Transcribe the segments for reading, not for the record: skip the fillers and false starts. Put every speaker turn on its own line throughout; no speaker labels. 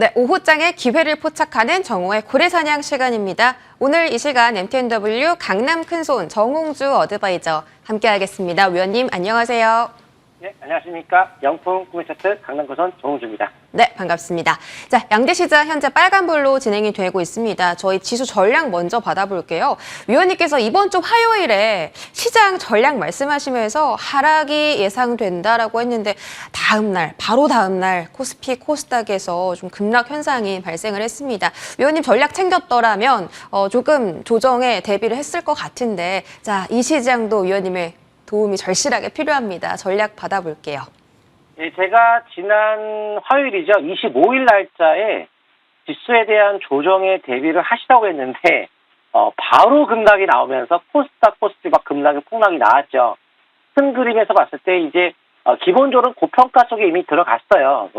네, 오후장에 기회를 포착하는 정오의 고래사냥 시간입니다. 오늘 이 시간 MTNW 강남 큰손 정홍주 어드바이저 함께하겠습니다. 위원님 안녕하세요.
네, 안녕하십니까. 명품 꿈의 차트 강남 큰손 정홍주입니다.
네, 반갑습니다. 자, 양대 시장 현재 빨간불로 진행이 되고 있습니다. 저희 지수 전략 먼저 받아볼게요. 위원님께서 이번 주 화요일에 시장 전략 말씀하시면서 하락이 예상된다라고 했는데 바로 다음 날 코스피, 코스닥에서 좀 급락 현상이 발생을 했습니다. 위원님 전략 챙겼더라면 조금 조정에 대비를 했을 것 같은데 자, 이 시장도 위원님의 도움이 절실하게 필요합니다. 전략 받아볼게요.
예, 제가 지난 화요일이죠. 25일 날짜에 지수에 대한 조정에 대비를 하시라고 했는데 바로 급락이 나오면서 코스닥, 코스피가 급락의 폭락이 나왔죠. 큰 그림에서 봤을 때 이제 기본적으로 고평가 속에 이미 들어갔어요.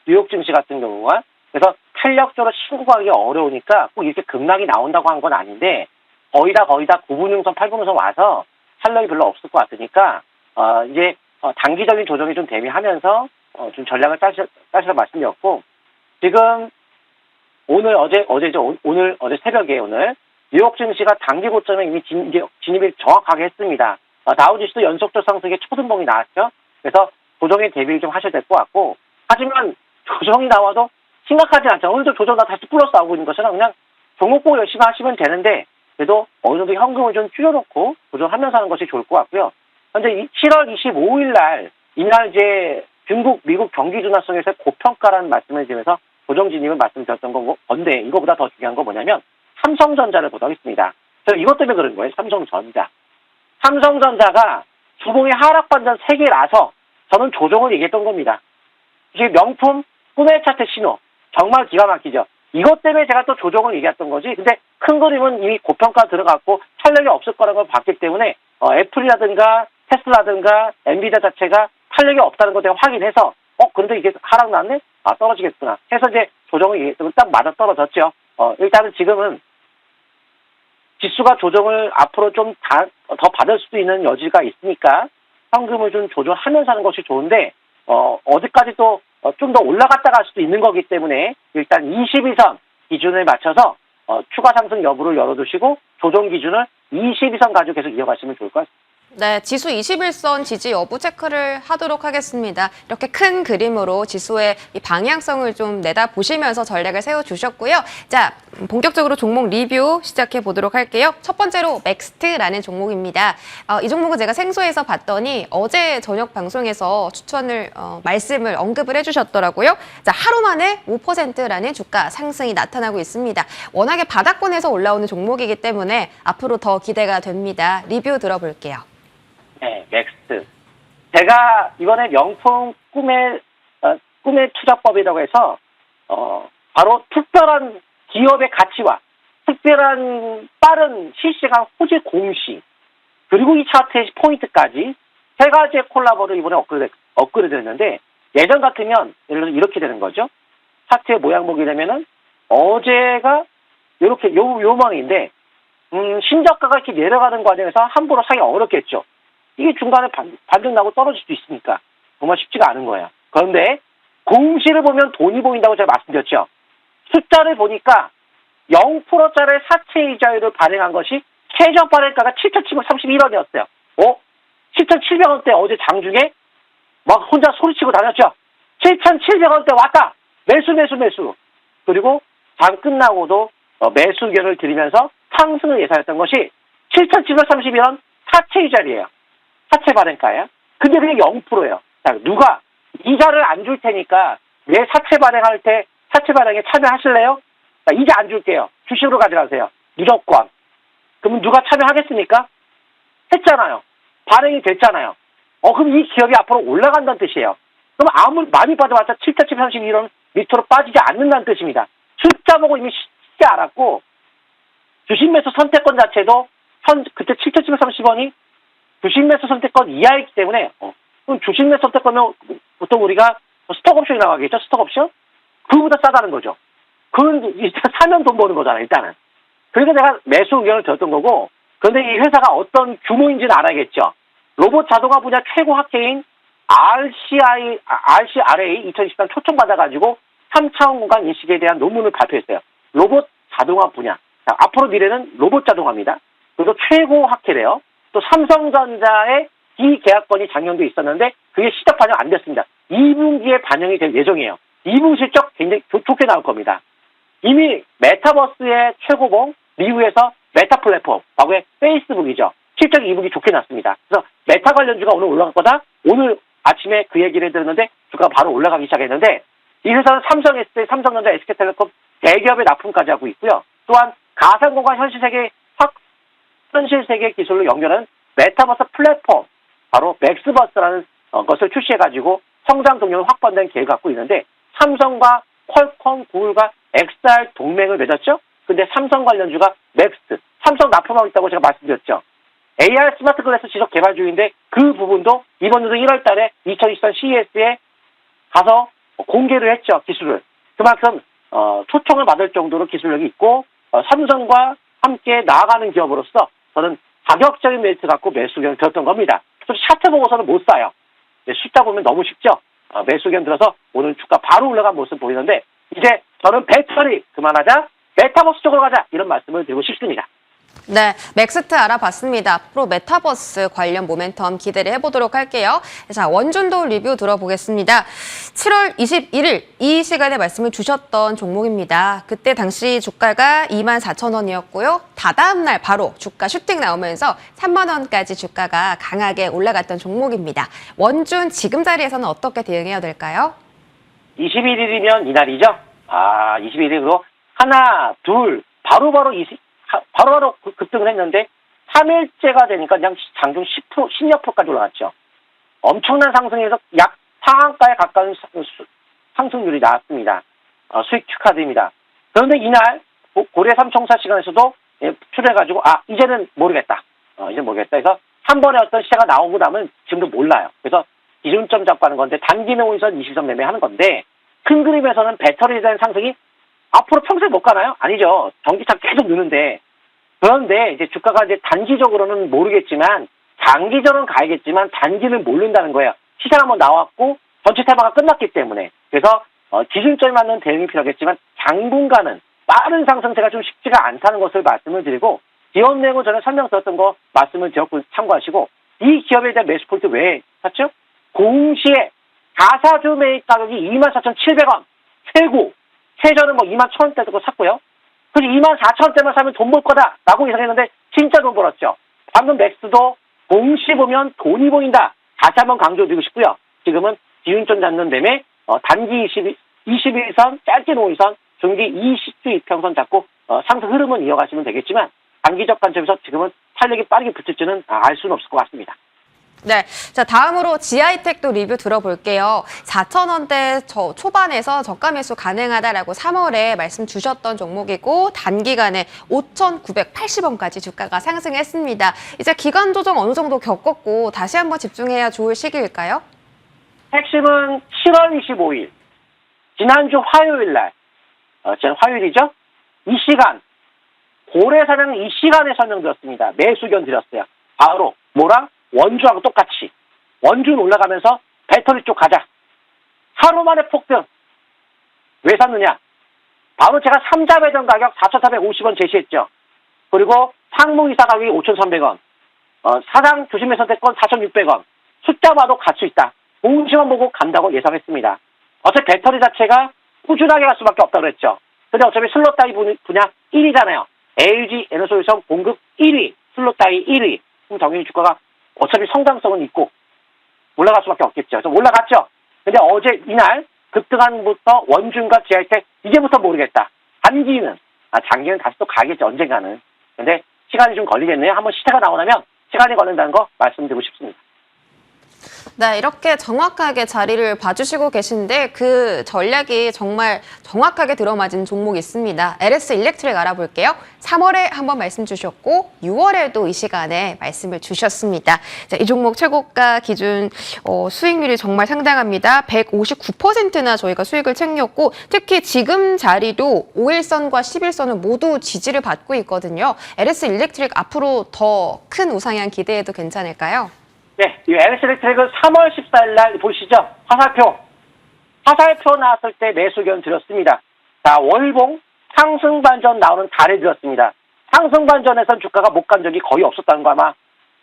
뉴욕 증시 같은 경우가. 그래서 탄력적으로 신고하기 어려우니까 꼭 이렇게 급락이 나온다고 한 건 아닌데 거의 다 9분응선, 8분응선 와서 탄력이 별로 없을 것 같으니까 이제 단기적인 조정에 좀 대비하면서 좀 전략을 짜시라 말씀드렸고, 지금 어제 새벽에 뉴욕 증시가 단기 고점에 이미 진입을 정확하게 했습니다. 다우지수도 연속적 상승의 초등봉이 나왔죠. 그래서 조정에 대비를 좀 하셔야 될 것 같고, 하지만 조정이 나와도 심각하지 않죠. 오늘도 조정 다시 플러스 나오고 있는 것처럼 그냥 종목 보고 열심히 하시면 되는데, 그래도 어느 정도 현금을 좀 줄여놓고 조정하면서 하는 것이 좋을 것 같고요. 현재 7월 25일 날, 이날 이제 중국, 미국 경기 둔화성에서 고평가라는 말씀을 드리면서 조정 진입을 말씀드렸던 건데, 이거보다 더 중요한 건 뭐냐면 삼성전자를 보도록 하겠습니다. 저 이것 때문에 그런 거예요. 삼성전자가 주봉의 하락 반전 3개라서 저는 조정을 얘기했던 겁니다. 이게 명품 꿈의 차트 신호, 정말 기가 막히죠. 이것 때문에 제가 또 조정을 얘기했던 거지. 근데 큰 그림은 이미 고평가 들어갔고 탄력이 없을 거라는 걸 봤기 때문에 애플이라든가 테슬라든가 엔비디아 자체가 탄력이 없다는 걸 제가 확인해서 그런데 이게 하락 났네? 떨어지겠구나 해서 이제 조정을 얘기했더니 딱 맞아 떨어졌죠. 일단은 지금은 지수가 조정을 앞으로 좀 더 받을 수도 있는 여지가 있으니까 현금을 좀 조정하면서 하는 것이 좋은데 어디까지 또 좀 더 올라갔다 갈 수도 있는 거기 때문에 일단 22선 기준을 맞춰서 추가 상승 여부를 열어두시고 조정 기준을 22선 가지고 계속 이어가시면 좋을 것 같습니다.
네, 지수 21선 지지 여부 체크를 하도록 하겠습니다. 이렇게 큰 그림으로 지수의 이 방향성을 좀 내다보시면서 전략을 세워주셨고요. 자, 본격적으로 종목 리뷰 시작해 보도록 할게요. 첫 번째로 맥스트라는 종목입니다. 이 종목은 제가 생소해서 봤더니 어제 저녁 방송에서 말씀을 언급을 해주셨더라고요. 자, 하루 만에 5%라는 주가 상승이 나타나고 있습니다. 워낙에 바닥권에서 올라오는 종목이기 때문에 앞으로 더 기대가 됩니다. 리뷰 들어볼게요.
네, 맥스트. 제가 이번에 명품 꿈의 투자법이라고 해서 바로 특별한 기업의 가치와 특별한 빠른 실시간 호재 공시, 그리고 이 차트의 포인트까지 세 가지의 콜라보를 이번에 업그레이드 했는데, 예전 같으면 예를 들어서 이렇게 되는 거죠. 차트의 모양 보게 되면은 어제가 이렇게 요 모양인데 신저가가 이렇게 내려가는 과정에서 함부로 사기 어렵겠죠. 이게 중간에 반등 나고 떨어질 수도 있으니까 정말 쉽지가 않은 거예요. 그런데 공시를 보면 돈이 보인다고 제가 말씀드렸죠. 숫자를 보니까 0%짜리 사채 이자율을 발행한 것이 최저 발행가가 7,731원이었어요. 7,700원대 어제 장중에 막 혼자 소리치고 다녔죠. 7,700원대 왔다. 매수. 그리고 장 끝나고도 매수 의견을 드리면서 상승을 예상했던 것이 7,731원 사채 이자율이에요. 사채 발행가예요. 근데 그게 0%예요. 자, 누가 이자를 안 줄 테니까 내 사채 발행에 참여하실래요? 자, 이자 안 줄게요. 주식으로 가져가세요. 무조건. 그러면 누가 참여하겠습니까? 했잖아요. 발행이 됐잖아요. 그럼 이 기업이 앞으로 올라간다는 뜻이에요. 그럼 아무리 많이 빠져봤자 7,731원 밑으로 빠지지 않는다는 뜻입니다. 숫자 보고 이미 쉽게 알았고, 주식 매수 선택권 자체도 그때 7,730원이 주식 매수 선택권 이하이기 때문에 그럼 주식 매수 선택권은 보통 우리가 스톡옵션이 나가겠죠. 스톡옵션? 그거보다 싸다는 거죠. 그건 일단 사면 돈 버는 거잖아요. 일단은. 그러니까 내가 매수 의견을 드렸던 거고, 그런데 이 회사가 어떤 규모인지는 알아야겠죠. 로봇 자동화 분야 최고 학회인 RCRA 2023 초청받아가지고 3차원 공간 인식에 대한 논문을 발표했어요. 로봇 자동화 분야. 자, 앞으로 미래는 로봇 자동화입니다. 그리고 최고 학회래요. 또 삼성전자의 기계약권이 작년도 있었는데 그게 시작 반영 안 됐습니다. 2분기에 반영이 될 예정이에요. 2분 실적 굉장히 좋게 나올 겁니다. 이미 메타버스의 최고봉 미국에서 메타 플랫폼, 과거에 페이스북이죠. 실적이 2분기 좋게 났습니다. 그래서 메타 관련주가 오늘 올라갈 거다. 오늘 아침에 그 얘기를 들었는데 주가가 바로 올라가기 시작했는데 이 회사는 삼성 SK, 삼성전자, SK텔레콤 대기업의 납품까지 하고 있고요. 또한 가상공간 현실 세계 기술로 연결하는 메타버스 플랫폼, 바로 맥스버스라는 것을 출시해가지고 성장 동력을 확보한다는 계획을 갖고 있는데 삼성과 퀄컴, 구글과 XR 동맹을 맺었죠. 근데 삼성 관련주가 맥스, 삼성 납품하고 있다고 제가 말씀드렸죠. AR 스마트 글래스 지속 개발 중인데 그 부분도 이번 연도 1월 달에 2023 CES에 가서 공개를 했죠, 기술을. 그만큼 초청을 받을 정도로 기술력이 있고 삼성과 함께 나아가는 기업으로서 저는 가격적인 메리트 갖고 매수 의견을 들었던 겁니다. 솔직히 차트 보고서는 못 사요. 숫자 보면 너무 쉽죠. 매수 의견 들어서 오늘 주가 바로 올라간 모습 보이는데 이제 저는 배터리 그만하자, 메타버스 쪽으로 가자 이런 말씀을 드리고 싶습니다.
네, 맥스트 알아봤습니다. 앞으로 메타버스 관련 모멘텀 기대를 해보도록 할게요. 자, 원준도 리뷰 들어보겠습니다. 7월 21일 이 시간에 말씀을 주셨던 종목입니다. 그때 당시 주가가 24,000원이었고요. 다다음 날 바로 주가 슈팅 나오면서 3만 원까지 주가가 강하게 올라갔던 종목입니다. 원준 지금 자리에서는 어떻게 대응해야 될까요?
21일이면 이날이죠. 21일으로 하나, 둘, 바로바로 급등을 했는데 3일째가 되니까 그냥 장중 10%, 10여 %까지 올라갔죠. 엄청난 상승에서 약 상한가에 가까운 상승률이 나왔습니다. 수익 축하드립니다. 그런데 이날 고래 삼총사 시간에서도 출해가지고 이제는 모르겠다. 이제 모르겠다 해서 한 번에 어떤 시세가 나오고 나면 지금도 몰라요. 그래서 기준점 잡고 하는 건데 단기 매우선 20선 매매하는 건데 큰 그림에서는 배터리에 대한 상승이 앞으로 평생 못 가나요? 아니죠. 전기차 계속 느는데. 그런데 이제 주가가 이제 단기적으로는 모르겠지만 장기적으로는 가야겠지만 단기는 모른다는 거예요. 시장 한번 나왔고 전체 테마가 끝났기 때문에. 그래서 기준점에 맞는 대응이 필요하겠지만 당분간은 빠른 상승세가 좀 쉽지가 않다는 것을 말씀을 드리고 기업 내고 저는 설명드렸던 거 말씀을 드렸고 참고하시고 이 기업에 대한 매수 포인트 왜 샀죠? 공시에 가사주 매입 가격이 24,700원 최고. 최저는 21,000원대도 샀고요. 그래서 24,000원대만 사면 돈 벌 거다라고 예상했는데 진짜 돈 벌었죠. 방금 맥스도 공시 보면 돈이 보인다. 다시 한번 강조드리고 싶고요. 지금은 기준점 잡는 데에 단기 21선, 짧게 5일선, 중기 20주 이평선 잡고 상승 흐름은 이어가시면 되겠지만 단기적 관점에서 지금은 탄력이 빠르게 붙을지는 알 수는 없을 것 같습니다.
네, 자 다음으로 지하이텍도 리뷰 들어볼게요. 4,000원대 초반에서 저가 매수 가능하다라고 3월에 말씀 주셨던 종목이고 단기간에 5,980원까지 주가가 상승했습니다. 이제 기간 조정 어느 정도 겪었고 다시 한번 집중해야 좋을 시기일까요?
핵심은 7월 25일 지난주 화요일 날 지난 화요일이죠? 이 시간 고래사장 이 시간에 설명드렸습니다. 매수 의견 드렸어요. 바로 뭐랑? 원주하고 똑같이 원주는 올라가면서 배터리 쪽 가자. 하루 만에 폭등. 왜 샀느냐? 바로 제가 3자 배정 가격 4,450원 제시했죠. 그리고 상무이사 가격이 5,300원. 사장 조심해 선택권 4,600원. 숫자 봐도 갈 수 있다. 공시만 보고 간다고 예상했습니다. 어차피 배터리 자체가 꾸준하게 갈 수밖에 없다고 그랬죠. 근데 어차피 슬롯 따위 분야 1위잖아요. LG 에너솔루션 공급 1위, 슬롯 따위 1위. 그럼 당연히 주가가 어차피 성장성은 있고 올라갈 수밖에 없겠죠. 그래서 올라갔죠. 근데 어제 이날 급등한부터 원준과 지하이텍 이제부터 모르겠다. 단기는 장기는 다시 또 가겠죠. 언젠가는. 근데 시간이 좀 걸리겠네요. 한번 시세가 나오려면 시간이 걸린다는 거 말씀드리고 싶습니다.
네, 이렇게 정확하게 자리를 봐주시고 계신데 그 전략이 정말 정확하게 들어맞은 종목이 있습니다. LS 일렉트릭 알아볼게요. 3월에 한번 말씀 주셨고 6월에도 이 시간에 말씀을 주셨습니다. 자, 이 종목 최고가 기준 수익률이 정말 상당합니다. 159%나 저희가 수익을 챙겼고 특히 지금 자리도 5일선과 11선은 모두 지지를 받고 있거든요. LS 일렉트릭 앞으로 더 큰 우상향 기대해도 괜찮을까요?
네, 이 LS 일렉트릭은 3월 14일 날 보시죠. 화살표. 화살표 나왔을 때 매수 의견 드렸습니다. 자, 월봉 상승 반전 나오는 달에 드렸습니다. 상승 반전에선 주가가 못 간 적이 거의 없었다는 거 아마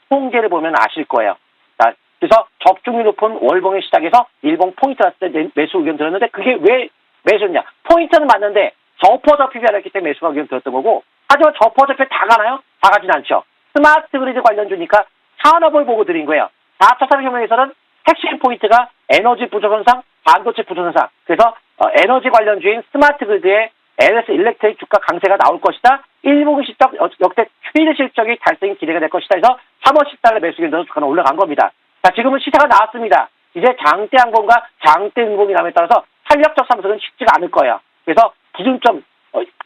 통계를 보면 아실 거예요. 자, 그래서 접종이 높은 월봉의 시작에서 일봉 포인트 났을 때 매수 의견 드렸는데 그게 왜 매수냐? 포인트는 맞는데 저퍼저피 변했기 때문에 매수가 의견 드렸던 거고, 하지만 저퍼저피 다 가나요? 다 가진 않죠. 스마트 그리드 관련주니까 산업을 보고 드린 거예요. 4차 산업혁명에서는 핵심 포인트가 에너지 부족 현상, 반도체 부족 현상. 그래서 에너지 관련주인 스마트 그리드의 LS 일렉트릭 주가 강세가 나올 것이다. 1분기 실적 역대 최대 실적이 달성이 기대가 될 것이다. 해서 3월 14일에 매수 의견 들어서 주가는 올라간 겁니다. 자, 지금은 시세가 나왔습니다. 이제 장대 항공과 장대 응봉이 남에 따라서 탄력적 상승은 쉽지가 않을 거예요. 그래서 기준점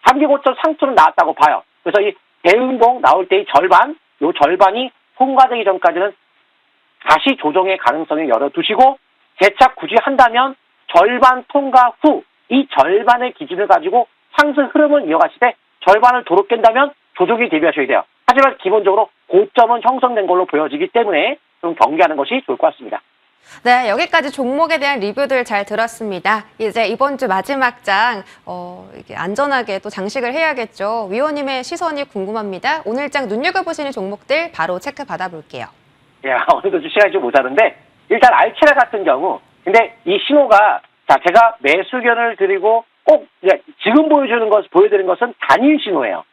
3기고점 상투는 나왔다고 봐요. 그래서 이 대응봉 나올 때의 절반, 요 절반이 통과되기 전까지는 다시 조정의 가능성을 열어두시고, 재차 굳이 한다면 절반 통과 후 이 절반의 기준을 가지고 상승 흐름을 이어가시되 절반을 도로 깬다면 조정이 대비하셔야 돼요. 하지만 기본적으로 고점은 형성된 걸로 보여지기 때문에 좀 경계하는 것이 좋을 것 같습니다.
네, 여기까지 종목에 대한 리뷰들 잘 들었습니다. 이제 이번 주 마지막 장 이게 안전하게 또 장식을 해야겠죠. 위원님의 시선이 궁금합니다. 오늘 장 눈여겨보시는 종목들 바로 체크 받아볼게요.
야, 오늘도 시간이 좀 모자른데 일단 알체라 같은 경우, 근데 이 신호가, 자, 제가 매수 의견을 드리고 꼭 지금 보여드리는 것은 단일 신호예요.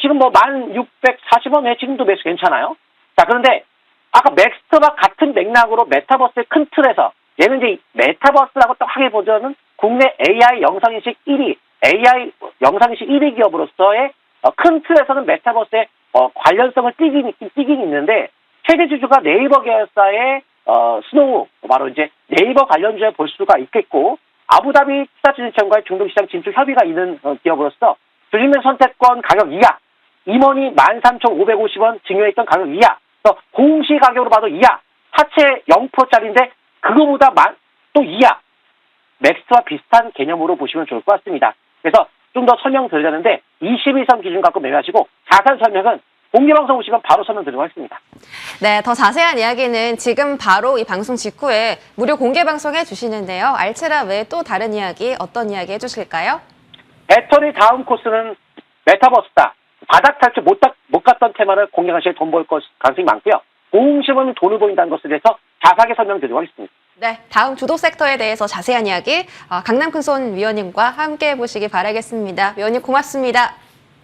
지금 뭐 1640원에 지금도 매수 괜찮아요. 자, 그런데 아까 맥스터와 같은 맥락으로 메타버스의 큰 틀에서, 얘는 이제 메타버스라고 또 하게 보자면 국내 AI 영상인식 1위, AI 영상인식 1위 기업으로서의 큰 틀에서는 메타버스의 관련성을 띄긴 있는데, 최대 주주가 네이버 계열사의 스노우, 바로 이제 네이버 관련주에 볼 수가 있겠고, 아부다비 투자진흥청과의 중동시장 진출 협의가 있는 기업으로서 주식명 선택권 가격 이하, 임원이 13,550원 증여했던 가격 이하, 공시 가격으로 봐도 이하, 하체 0%짜리인데 그거보다 또 이하, 맥스와 비슷한 개념으로 보시면 좋을 것 같습니다. 그래서 좀 더 설명드리자는데 21선 기준 갖고 매매하시고, 자세한 설명은 공개방송 오시면 바로 설명드리도록 하겠습니다.
네, 더 자세한 이야기는 지금 바로 이 방송 직후에 무료 공개 방송해 주시는데요. 알체라 외에 또 다른 이야기, 어떤 이야기 해주실까요?
배터리 다음 코스는 메타버스다. 바닥 탈출 못 갔던 테마를 공략하시에 돈 벌 가능성이 많고요. 고음시험은 돈을 보인다는 것에 대해서 자세하게 설명드리도록 하겠습니다.
네, 다음 주도 섹터에 대해서 자세한 이야기 강남큰손 위원님과 함께 해보시기 바라겠습니다. 위원님 고맙습니다.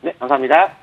네, 감사합니다.